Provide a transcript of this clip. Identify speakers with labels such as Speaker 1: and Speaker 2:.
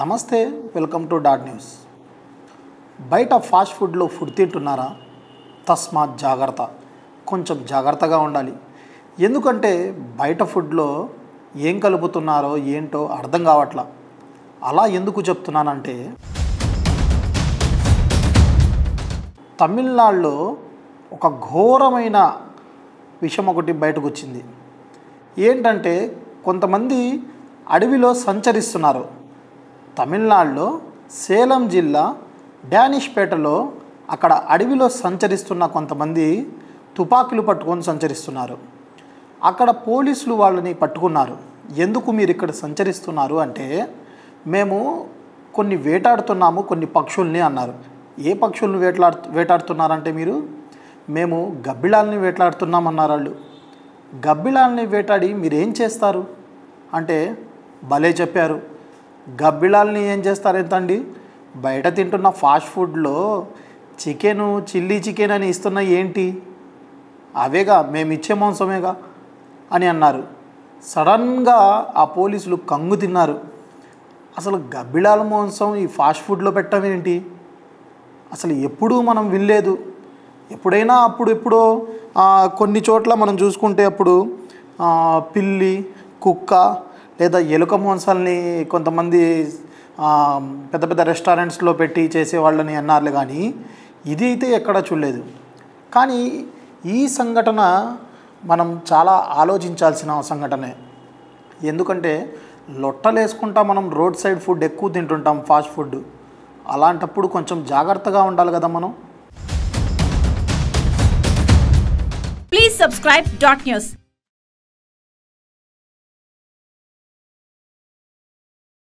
Speaker 1: నమస్తే, welcome to dot news. బయట fast ఫుడ్లో ఫుడ్ తింటున్నారా? తస్మాత్ జాగ్రత్త, కొంచెం జాగ్రత్తగా ఉండాలి. ఎందుకంటే బయట ఫుడ్లో ఏం కలుపుతున్నారో ఏంటో అర్థం కావట్లా. అలా ఎందుకు చెప్తున్నానంటే, తమిళనాడులో ఒక ఘోరమైన విషయం ఒకటి బయటకు వచ్చింది. ఏంటంటే కొంతమంది అడవిలో సంచరిస్తున్నారు. తమిళనాడులో సేలం జిల్లా డానిష్పేటలో అక్కడ అడవిలో సంచరిస్తున్న కొంతమంది తుపాకీలు పట్టుకొని సంచరిస్తున్నారు. అక్కడ పోలీసులు వాళ్ళని పట్టుకున్నారు. ఎందుకు మీరు ఇక్కడ సంచరిస్తున్నారు అంటే, మేము కొన్ని వేటాడుతున్నాము, కొన్ని పక్షుల్ని అన్నారు. ఏ పక్షుల్ని వేటాడుతున్నారంటే మీరు, మేము గబ్బిలాల్ని వేటాడుతున్నామన్నారు వాళ్ళు. గబ్బిలాల్ని వేటాడి మీరేం చేస్తారు అంటే, భలే చెప్పారు. గబ్బిలాల్ని ఏం చేస్తారు ఎంతండి, బయట తింటున్న ఫాస్ట్ ఫుడ్లో చికెను, చిల్లీ చికెన్ అని ఇస్తున్న ఏంటి, అవేగా మేము ఇచ్చే మాంసమేగా అని అన్నారు. సడన్గా ఆ పోలీసులు కంగు తిన్నారు. అసలు గబ్బిలాల మాంసం ఈ ఫాస్ట్ ఫుడ్లో పెట్టడం ఏంటి, అసలు ఎప్పుడూ మనం వినలేదు. ఎప్పుడైనా అప్పుడెప్పుడో కొన్ని చోట్ల మనం చూసుకుంటే అప్పుడు పిల్లి, కుక్క లేదా ఎలుక మాంసాలని కొంతమంది పెద్ద పెద్ద రెస్టారెంట్స్లో పెట్టి చేసేవాళ్ళని అన్నారులే, కానీ ఇది అయితే ఎక్కడా చూడలేదు. కానీ ఈ సంఘటన మనం చాలా ఆలోచించాల్సిన సంఘటనే. ఎందుకంటే లొట్టలేసుకుంటా మనం రోడ్ సైడ్ ఫుడ్ ఎక్కువ తింటుంటాం, ఫాస్ట్ ఫుడ్. అలాంటప్పుడు కొంచెం జాగ్రత్తగా ఉండాలి కదా మనం.
Speaker 2: Please subscribe Dot News.